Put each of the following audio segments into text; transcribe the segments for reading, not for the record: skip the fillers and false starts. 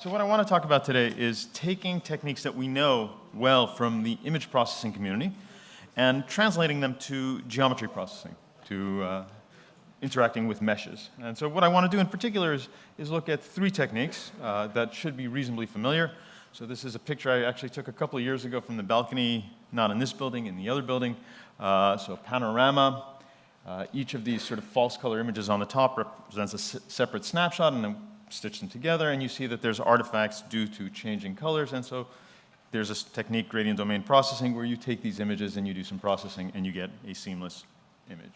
So what I want to talk about today is taking techniques that we know well from the image processing community and translating them to geometry processing, to interacting with meshes. And so what I want to do in particular is look at three techniques that should be reasonably familiar. So this is a picture I actually took a couple of years ago from the balcony, not in this building, in the other building. So panorama. Each of these sort of false color images on the top represents a separate snapshot, and then stitch them together, and you see that there's artifacts due to changing colors. And so there's a technique, gradient domain processing, where you take these images and you do some processing and you get a seamless image.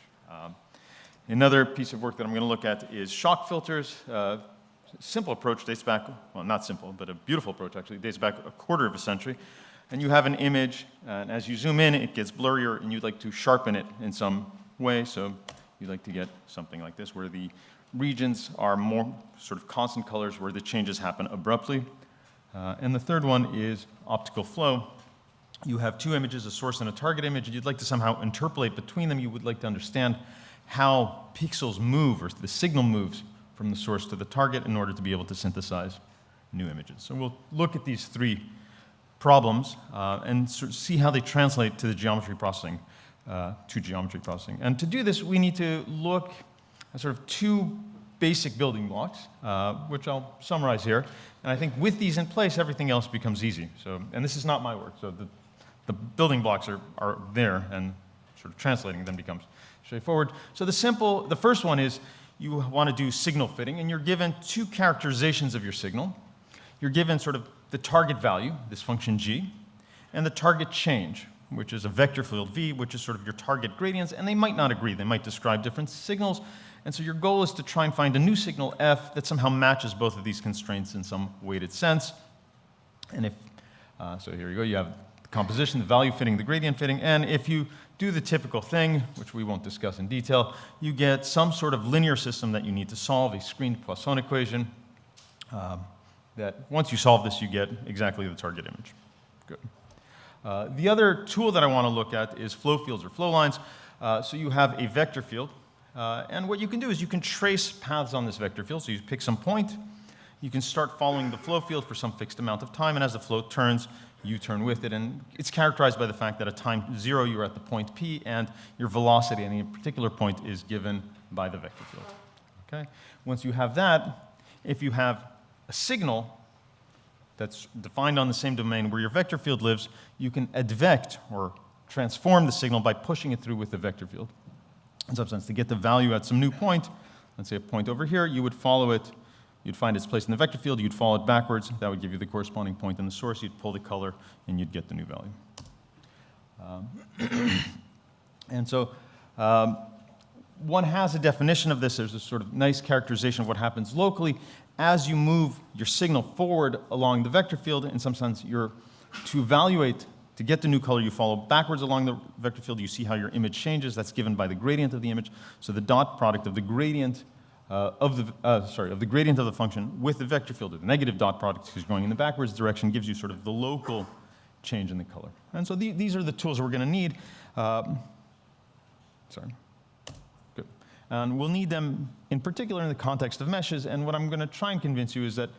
Another piece of work that I'm going to look at is shock filters. Simple approach dates back, well, not simple, but a beautiful approach actually, dates back a quarter of a century. And you have an image, and as you zoom in, it gets blurrier, and you'd like to sharpen it in some way. So you'd like to get something like this, where the regions are more sort of constant colors, where the changes happen abruptly. And the third one is optical flow. You have two images, a source and a target image, and you'd like to somehow interpolate between them. You would like to understand how pixels move, or the signal moves from the source to the target, in order to be able to synthesize new images. So we'll look at these three problems and sort of see how they translate to the geometry processing, And to do this, we need to look at sort of two basic building blocks, which I'll summarize here. And I think with these in place, everything else becomes easy. So, and this is not my work, so the building blocks are there, and sort of translating them becomes straightforward. So the first one is you want to do signal fitting, and you're given two characterizations of your signal. You're given sort of the target value, this function g, and the target change, which is a vector field v, which is sort of your target gradients, and they might not agree. They might describe different signals. And so your goal is to try and find a new signal f that somehow matches both of these constraints in some weighted sense. And if, so here you go, you have the composition, the value fitting, the gradient fitting, and if you do the typical thing, which we won't discuss in detail, you get some sort of linear system that you need to solve, a screened Poisson equation, that once you solve this, you get exactly the target image. Good. The other tool that I want to look at is flow fields or flow lines. So you have a vector field. And what you can do is you can trace paths on this vector field. So you pick some point, you can start following the flow field for some fixed amount of time, and as the flow turns, you turn with it. And it's characterized by the fact that at time 0, you're at the point P, and your velocity at any particular point is given by the vector field. Okay? Once you have that, if you have a signal that's defined on the same domain where your vector field lives, you can advect or transform the signal by pushing it through with the vector field. In some sense, to get the value at some new point, let's say a point over here, you would follow it, you'd find its place in the vector field, you'd follow it backwards, that would give you the corresponding point in the source, you'd pull the color, and you'd get the new value. And so one has a definition of this. There's a sort of nice characterization of what happens locally. As you move your signal forward along the vector field, in some sense, to evaluate, to get the new color, you follow backwards along the vector field. You see how your image changes. That's given by the gradient of the image. So the dot product of the gradient of the gradient of the function with the vector field, or the negative dot product, because going in the backwards direction, gives you sort of the local change in the color. And so these are the tools we're going to need. Good. And we'll need them in particular in the context of meshes. And what I'm going to try and convince you is that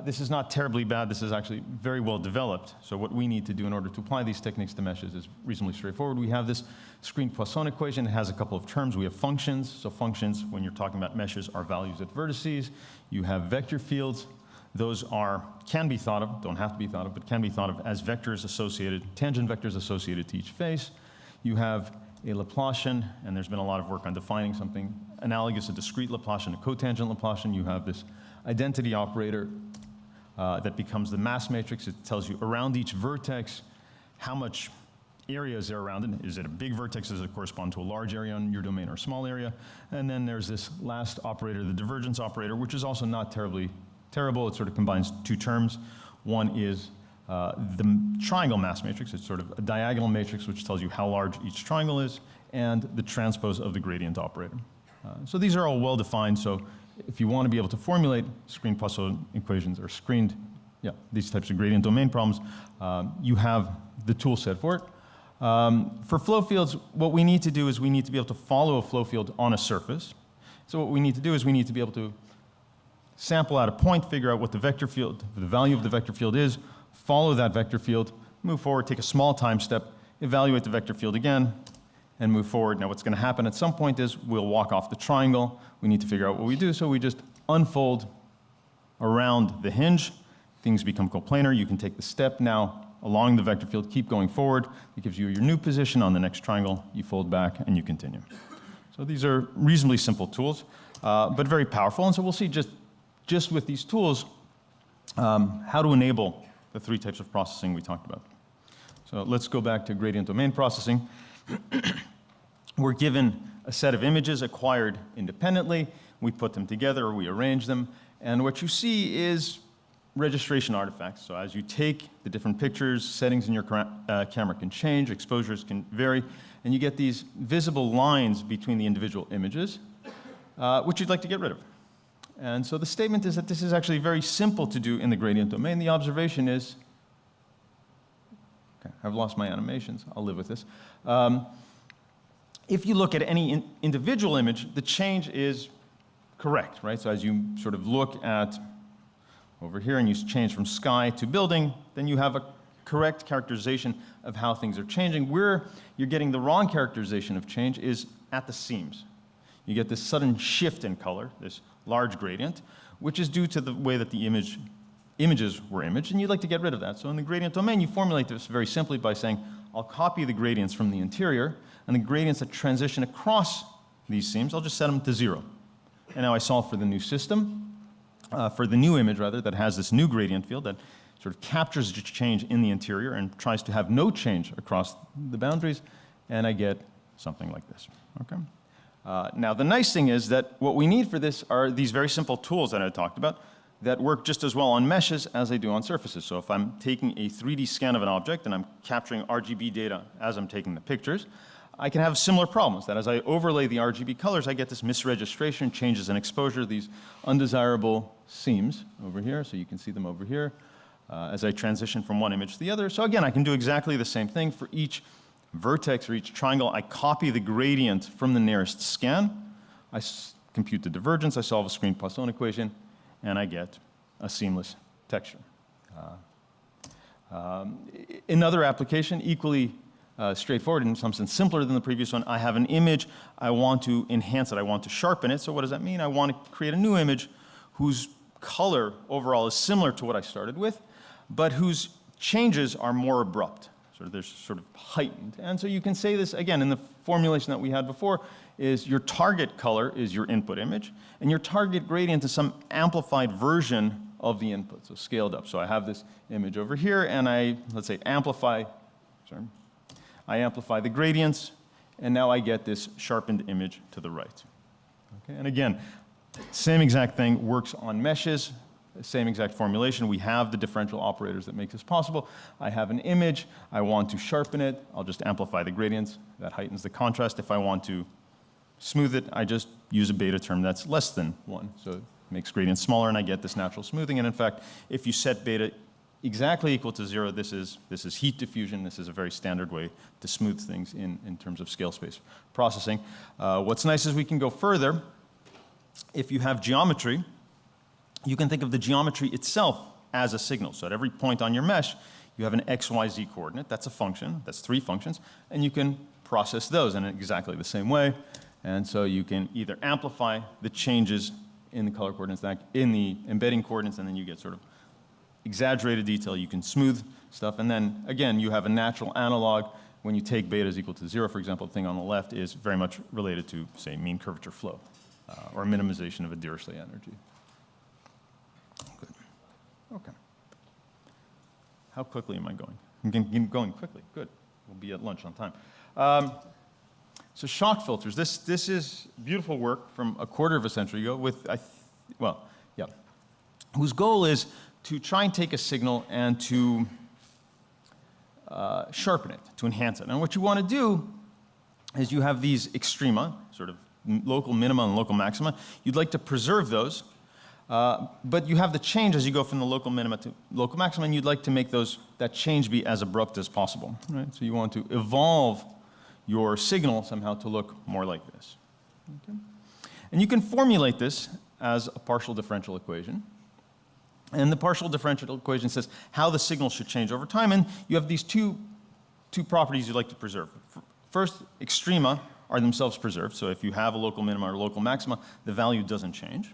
this is not terribly bad. This is actually very well developed. So what we need to do in order to apply these techniques to meshes is reasonably straightforward. We have this screened Poisson equation. It has a couple of terms. We have functions. So functions, when you're talking about meshes, are values at vertices. You have vector fields. Those can be thought of, don't have to be thought of, but can be thought of as vectors associated, tangent vectors associated to each face. You have a Laplacian, and there's been a lot of work on defining something analogous, a discrete Laplacian, a cotangent Laplacian. You have this identity operator that becomes the mass matrix. It tells you around each vertex how much area is there around it. Is it a big vertex? Does it correspond to a large area in your domain or a small area? And then there's this last operator, the divergence operator, which is also not terribly terrible. It sort of combines two terms. One is the triangle mass matrix. It's sort of a diagonal matrix which tells you how large each triangle is, and the transpose of the gradient operator. So these are all well defined. So if you want to be able to formulate screened Poisson equations or these types of gradient domain problems, you have the tool set for it. For flow fields, what we need to do is we need to be able to follow a flow field on a surface. So what we need to do is we need to be able to sample out a point, figure out what the vector field, the value of the vector field is, follow that vector field, move forward, take a small time step, evaluate the vector field again, and move forward. Now what's going to happen at some point is we'll walk off the triangle. We need to figure out what we do, so we just unfold around the hinge. Things become coplanar. You can take the step now along the vector field, keep going forward. It gives you your new position on the next triangle. You fold back and you continue. So these are reasonably simple tools, but very powerful. And so we'll see just with these tools how to enable the three types of processing we talked about. So let's go back to gradient domain processing. We're given a set of images acquired independently. We put them together, or we arrange them. And what you see is registration artifacts. So as you take the different pictures, settings in your camera can change, exposures can vary, and you get these visible lines between the individual images, which you'd like to get rid of. And so the statement is that this is actually very simple to do in the gradient domain. The observation is, okay, I've lost my animations. I'll live with this. If you look at any individual image, the change is correct, right? So as you sort of look at over here and you change from sky to building, then you have a correct characterization of how things are changing. Where you're getting the wrong characterization of change is at the seams. You get this sudden shift in color, this large gradient, which is due to the way that the images were imaged, and you'd like to get rid of that. So in the gradient domain, you formulate this very simply by saying, I'll copy the gradients from the interior, and the gradients that transition across these seams, I'll just set them to 0. And now I solve for the new system, for the new image, rather, that has this new gradient field that sort of captures the change in the interior and tries to have no change across the boundaries, and I get something like this. Okay? Now, the nice thing is that what we need for this are these very simple tools that I talked about that work just as well on meshes as they do on surfaces. So if I'm taking a 3D scan of an object and I'm capturing RGB data as I'm taking the pictures, I can have similar problems, that as I overlay the RGB colors, I get this misregistration, changes in exposure, these undesirable seams over here, so you can see them over here, as I transition from one image to the other. So again, I can do exactly the same thing for each vertex or each triangle. I copy the gradient from the nearest scan, I compute the divergence, I solve a screen-Poisson equation, and I get a seamless texture. Another application, equally straightforward, in some sense simpler than the previous one. I have an image, I want to enhance it, I want to sharpen it. So what does that mean? I want to create a new image whose color overall is similar to what I started with, but whose changes are more abrupt. So they're sort of heightened. And so you can say this, again, in the formulation that we had before, is your target color is your input image, and your target gradient is some amplified version of the input, so scaled up. So I have this image over here, and let's say, I amplify the gradients, and now I get this sharpened image to the right. Okay? And again, same exact thing works on meshes, same exact formulation. We have the differential operators that make this possible. I have an image, I want to sharpen it, I'll just amplify the gradients. That heightens the contrast. If I want to smooth it, I just use a beta term that's less than 1. So it makes gradients smaller, and I get this natural smoothing. And in fact, if you set beta exactly equal to 0, this is heat diffusion. This is a very standard way to smooth things in terms of scale space processing. What's nice is we can go further. If you have geometry, you can think of the geometry itself as a signal. So at every point on your mesh, you have an x, y, z coordinate. That's a function. That's 3 functions. And you can process those in exactly the same way. And so you can either amplify the changes in the color coordinates, in the embedding coordinates, and then you get sort of exaggerated detail. You can smooth stuff. And then, again, you have a natural analog. When you take beta is equal to 0, for example, the thing on the left is very much related to, say, mean curvature flow, or minimization of a Dirichlet energy. Good. Okay. How quickly am I going? I'm going quickly. Good. We'll be at lunch on time. So shock filters. This is beautiful work from a quarter of a century ago with, whose goal is to try and take a signal and to sharpen it, to enhance it. And what you want to do is you have these extrema, sort of local minima and local maxima. You'd like to preserve those, but you have the change as you go from the local minima to local maxima, and you'd like to make that change be as abrupt as possible. Right? So you want to evolve your signal somehow to look more like this. Okay? And you can formulate this as a partial differential equation. And the partial differential equation says how the signal should change over time. And you have these two properties you'd like to preserve. First, extrema are themselves preserved. So if you have a local minima or local maxima, the value doesn't change.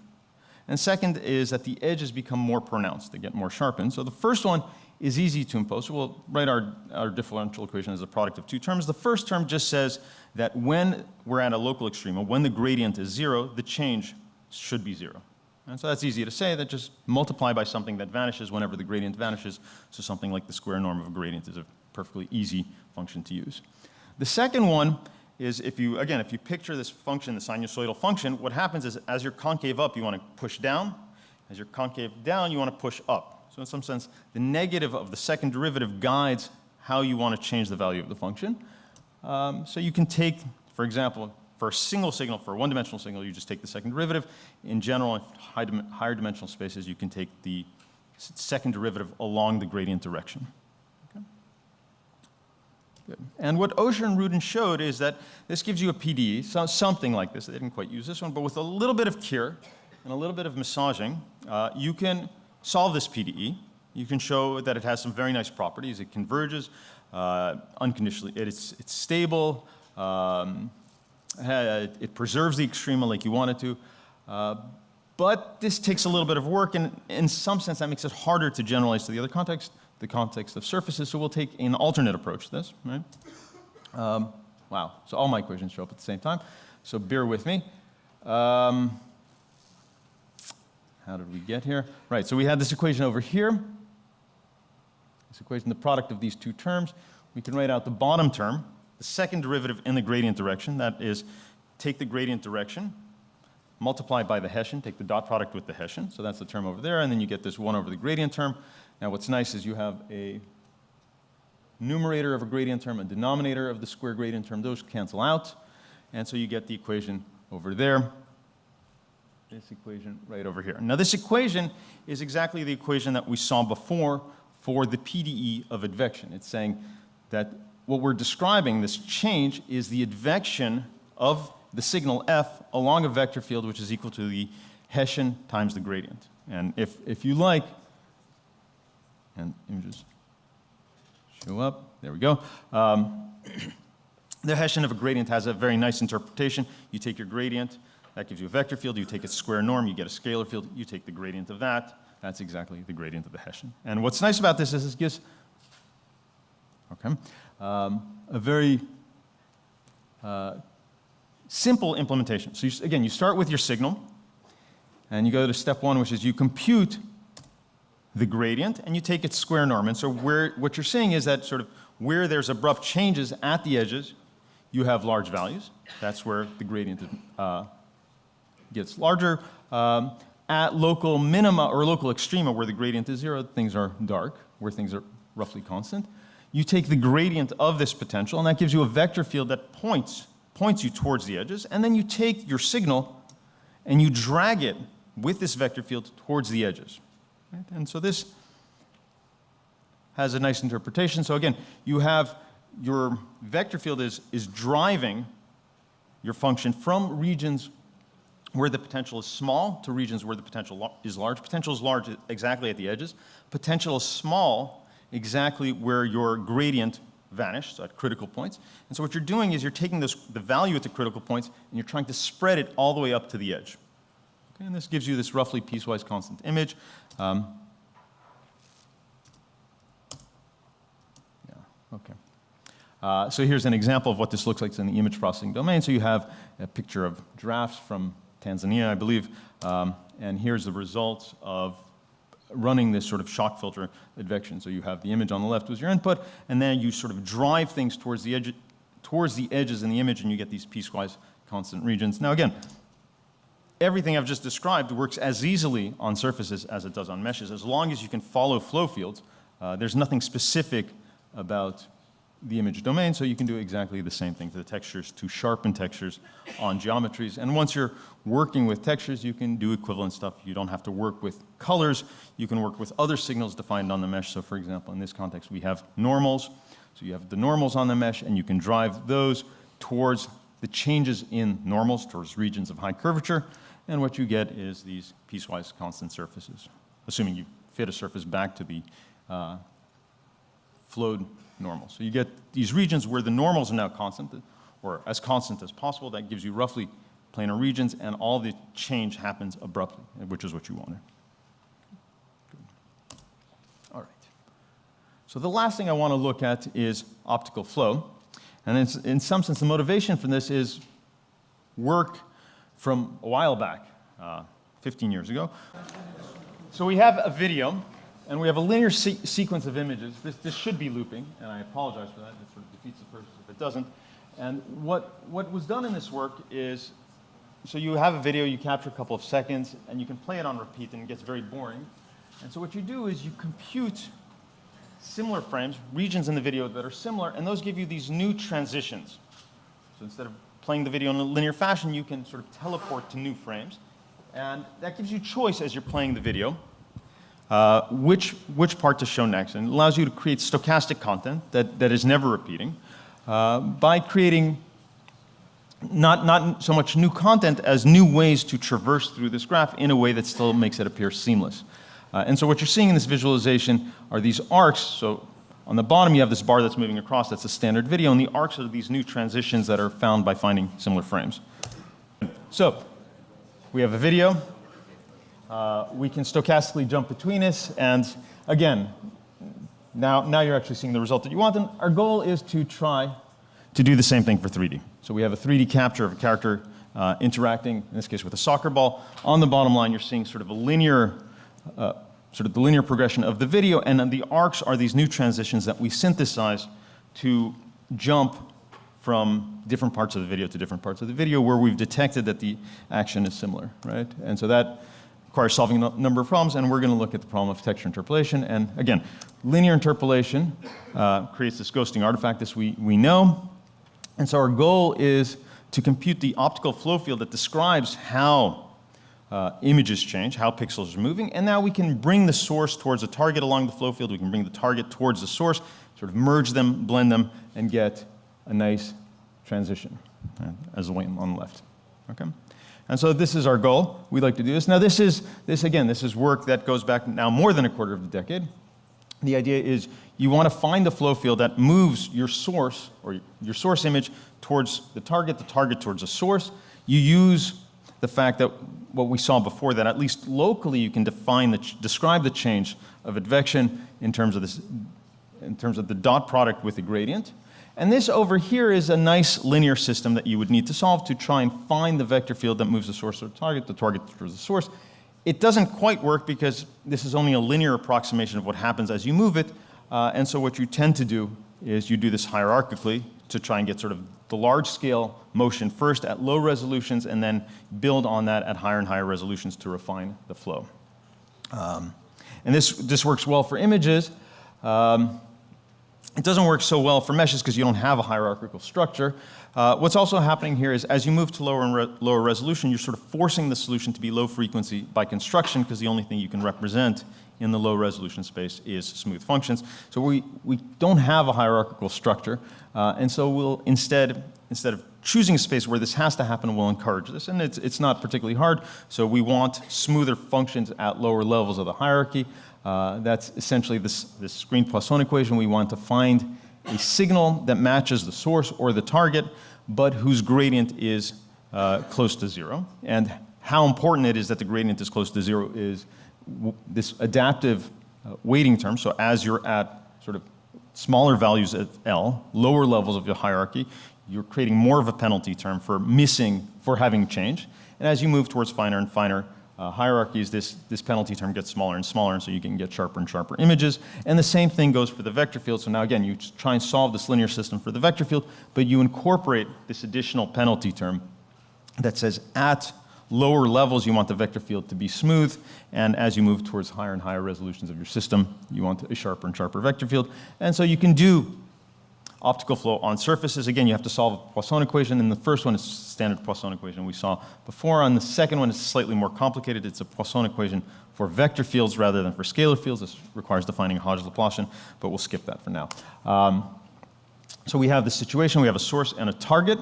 And second is that the edges become more pronounced. They get more sharpened. So the first one is easy to impose. So we'll write our differential equation as a product of two terms. The first term just says that when we're at a local extrema, when the gradient is 0, the change should be 0. And so that's easy to say. That just multiply by something that vanishes whenever the gradient vanishes. So something like the square norm of a gradient is a perfectly easy function to use. The second one is if you picture this function, the sinusoidal function, what happens is as you're concave up, you want to push down. As you're concave down, you want to push up. So in some sense, the negative of the second derivative guides how you want to change the value of the function. So you can take, for example, for a single signal, for a one-dimensional signal, you just take the second derivative. In general, in higher dimensional spaces, you can take the second derivative along the gradient direction. Okay. Good. And what Osher and Rudin showed is that this gives you a PDE, something like this. They didn't quite use this one, but with a little bit of cure and a little bit of massaging, you can solve this PDE. You can show that it has some very nice properties. It converges unconditionally. It's stable. It preserves the extrema like you want it to. But this takes a little bit of work, and in some sense that makes it harder to generalize to the other context, the context of surfaces. So we'll take an alternate approach to this. Right? Wow. So all my equations show up at the same time. So bear with me. How did we get here? Right, so we had this equation over here. This equation, the product of these two terms. We can write out the bottom term, the second derivative in the gradient direction. That is, take the gradient direction, multiply by the Hessian, take the dot product with the Hessian. So that's the term over there, and then you get this 1 over the gradient term. Now what's nice is you have a numerator of a gradient term, a denominator of the square gradient term. Those cancel out, and so you get the equation over there. This equation right over here. Now this equation is exactly the equation that we saw before for the PDE of advection. It's saying that what we're describing, this change, is the advection of the signal f along a vector field which is equal to the Hessian times the gradient. And if you like, and images show up, there we go. The Hessian of a gradient has a very nice interpretation. You take your gradient, that gives you a vector field. You take its square norm, you get a scalar field. You take the gradient of that. That's exactly the gradient of the Hessian. And what's nice about this is this gives a very simple implementation. So again, you start with your signal, and you go to step 1, which is you compute the gradient, and you take its square norm. And so what you're seeing is that sort of where there's abrupt changes at the edges, you have large values. That's where the gradient gets larger. At local minima or local extrema, where the gradient is 0, things are dark, where things are roughly constant. You take the gradient of this potential, and that gives you a vector field that points you towards the edges, and then you take your signal and you drag it with this vector field towards the edges. Right? And so this has a nice interpretation. So again, you have your vector field is driving your function from regions where the potential is small to regions where the potential is large. Potential is large exactly at the edges. Potential is small exactly where your gradient vanished, so at critical points. And so what you're doing is you're taking the value at the critical points and you're trying to spread it all the way up to the edge. Okay, and this gives you this roughly piecewise constant image. So here's an example of what this looks like in the image processing domain. So you have a picture of giraffes from Tanzania, I believe, and here's the results of running this sort of shock filter advection. So you have the image on the left was your input, and then you sort of drive things towards the edges in the image, and you get these piecewise constant regions. Now again, everything I've just described works as easily on surfaces as it does on meshes, as long as you can follow flow fields. There's nothing specific about the image domain, so you can do exactly the same thing to the textures, to sharpen textures on geometries. And once you're working with textures, you can do equivalent stuff. You don't have to work with colors. You can work with other signals defined on the mesh. So for example, in this context, we have normals. So you have the normals on the mesh, and you can drive those towards the changes in normals, towards regions of high curvature. and what you get is these piecewise constant surfaces, assuming you fit a surface back to the flowed normal. So you get these regions where the normals are now constant, or as constant as possible. That gives you roughly planar regions, and all the change happens abruptly, which is what you wanted. Good. All right. So the last thing I want to look at is optical flow. And in some sense, the motivation for this is work from a while back, 15 years ago. So we have a video, and we have a linear sequence of images. This should be looping, and I apologize for that. It sort of defeats the purpose if it doesn't. And what was done in this work is, so you have a video, you capture a couple of seconds, and you can play it on repeat, and it gets very boring. And so what you do is you compute similar frames, regions in the video that are similar, and those give you these new transitions. So instead of playing the video in a linear fashion, you can sort of teleport to new frames. And that gives you choice as you're playing the video, which part to show next. And it allows you to create stochastic content that is never repeating by creating not so much new content as new ways to traverse through this graph in a way that still makes it appear seamless. And so what you're seeing in this visualization are these arcs. So on the bottom, you have this bar that's moving across. That's a standard video. And the arcs are these new transitions that are found by finding similar frames. So we have a video. We can stochastically jump between this. And again, now you're actually seeing the result that you want. And our goal is to try to do the same thing for 3D. So we have a 3D capture of a character interacting, in this case with a soccer ball. On the bottom line, you're seeing sort of a linear sort of the linear progression of the video, and then the arcs are these new transitions that we synthesize to jump from different parts of the video to different parts of the video where we've detected that the action is similar, right? And so that requires solving a number of problems, and we're going to look at the problem of texture interpolation. And again, linear interpolation creates this ghosting artifact, this we know. And so our goal is to compute the optical flow field that describes how images change, how pixels are moving, and now we can bring the source towards a target along the flow field. We can bring the target towards the source, sort of merge them, blend them, and get a nice transition, as the one on the left. Okay? And so this is our goal. We'd like to do this. Now this is work that goes back now more than a quarter of a decade. The idea is you want to find the flow field that moves your source, or your source image, towards the target towards the source. You use the fact that what we saw before, that at least locally you can describe the change of advection in terms of the dot product with the gradient. And this over here is a nice linear system that you would need to solve to try and find the vector field that moves the source to the target towards the source. It doesn't quite work because this is only a linear approximation of what happens as you move it. And so what you tend to do is you do this hierarchically to try and get sort of the large-scale motion first at low resolutions, and then build on that at higher and higher resolutions to refine the flow. And this works well for images. It doesn't work so well for meshes because you don't have a hierarchical structure. What's also happening here is as you move to lower and lower resolution, you're sort of forcing the solution to be low frequency by construction, because the only thing you can represent in the low resolution space is smooth functions. So we don't have a hierarchical structure, and so we'll instead of choosing a space where this has to happen, we'll encourage this. And it's not particularly hard, so we want smoother functions at lower levels of the hierarchy. That's essentially this screen Poisson equation. We want to find a signal that matches the source or the target, but whose gradient is close to zero. And how important it is that the gradient is close to zero is this adaptive weighting term. So as you're at sort of smaller values at L, lower levels of your hierarchy, you're creating more of a penalty term for having change. And as you move towards finer and finer hierarchies, this penalty term gets smaller and smaller, and so you can get sharper and sharper images. And the same thing goes for the vector field. So now again, you try and solve this linear system for the vector field, but you incorporate this additional penalty term that says at lower levels you want the vector field to be smooth, and as you move towards higher and higher resolutions of your system, you want a sharper and sharper vector field. And so you can do optical flow on surfaces. Again, you have to solve a Poisson equation, and the first one is standard Poisson equation we saw before. On the second one, it's slightly more complicated. It's a Poisson equation for vector fields rather than for scalar fields. This requires defining a Hodge-Laplacian, but we'll skip that for now. So we have the situation. We have a source and a target.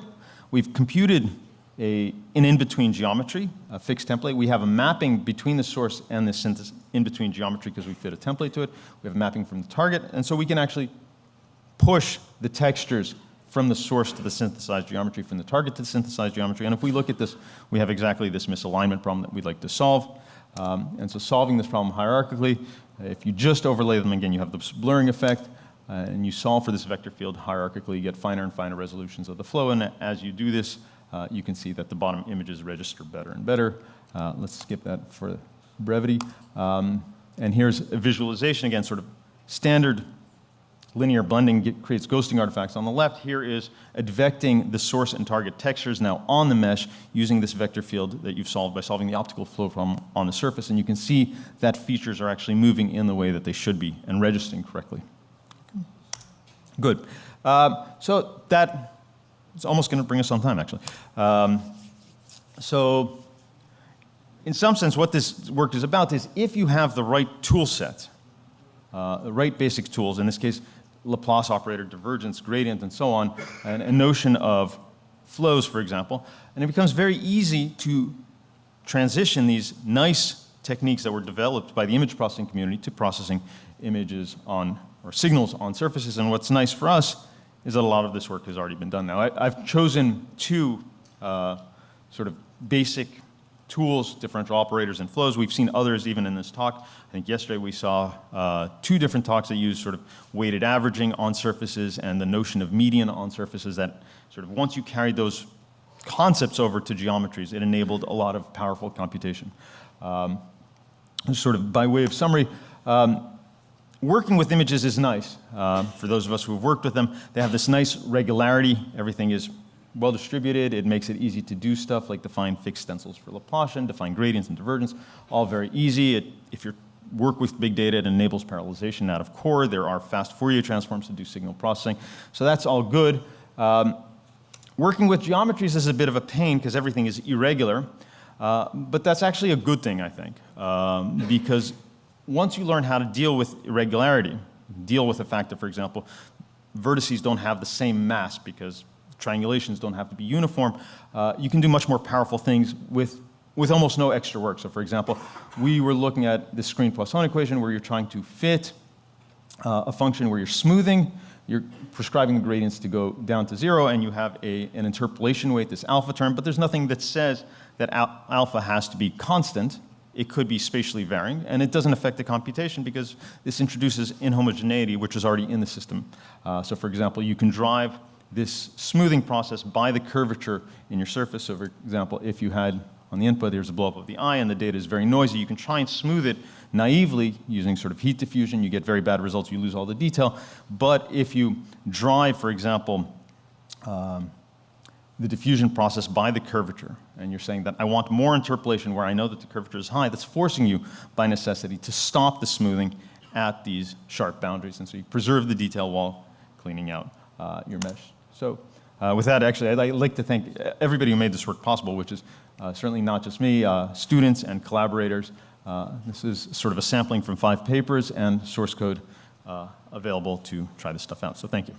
We've computed an in-between geometry, a fixed template. We have a mapping between the source and the in-between geometry because we fit a template to it. We have a mapping from the target, and so we can actually push the textures from the source to the synthesized geometry, from the target to the synthesized geometry. And if we look at this, we have exactly this misalignment problem that we'd like to solve. And so solving this problem hierarchically, if you just overlay them again, you have this blurring effect, and you solve for this vector field hierarchically, you get finer and finer resolutions of the flow. And as you do this, you can see that the bottom images register better and better. Let's skip that for brevity. And here's a visualization, again, sort of standard linear blending creates ghosting artifacts. On the left, here is advecting the source and target textures now on the mesh using this vector field that you've solved by solving the optical flow problem on the surface. And you can see that features are actually moving in the way that they should be and registering correctly. Good. So that is almost going to bring us on time, actually. So in some sense, what this work is about is if you have the right tool set, the right basic tools, in this case, Laplace operator, divergence, gradient, and so on, and a notion of flows, for example, and it becomes very easy to transition these nice techniques that were developed by the image processing community to processing images on, or signals on surfaces. And what's nice for us is that a lot of this work has already been done now. I've chosen two sort of basic tools, differential operators and flows. We've seen others even in this talk. I think yesterday we saw two different talks that use sort of weighted averaging on surfaces and the notion of median on surfaces that sort of once you carried those concepts over to geometries, it enabled a lot of powerful computation. Sort of by way of summary, working with images is nice. For those of us who have worked with them, they have this nice regularity. Everything is well distributed. It makes it easy to do stuff like define fixed stencils for Laplacian, define gradients and divergence, all very easy. If you work with big data, it enables parallelization out of core. There are fast Fourier transforms to do signal processing. So that's all good. Working with geometries is a bit of a pain because everything is irregular, but that's actually a good thing, I think, because once you learn how to deal with irregularity, deal with the fact that, for example, vertices don't have the same mass because triangulations don't have to be uniform, you can do much more powerful things with almost no extra work. So for example, we were looking at the screen Poisson equation where you're trying to fit a function where you're smoothing, you're prescribing the gradients to go down to 0, and you have an interpolation weight, this alpha term, but there's nothing that says that alpha has to be constant. It could be spatially varying, and it doesn't affect the computation because this introduces inhomogeneity, which is already in the system. So for example, you can drive this smoothing process by the curvature in your surface. So for example, if you had on the input, there's a blow up of the eye and the data is very noisy, you can try and smooth it naively using sort of heat diffusion. You get very bad results, you lose all the detail. But if you drive, for example, the diffusion process by the curvature, and you're saying that I want more interpolation where I know that the curvature is high, that's forcing you by necessity to stop the smoothing at these sharp boundaries. And so you preserve the detail while cleaning out your mesh. So with that, actually, I'd like to thank everybody who made this work possible, which is certainly not just me, students and collaborators. This is sort of a sampling from 5 papers and source code available to try this stuff out. So thank you.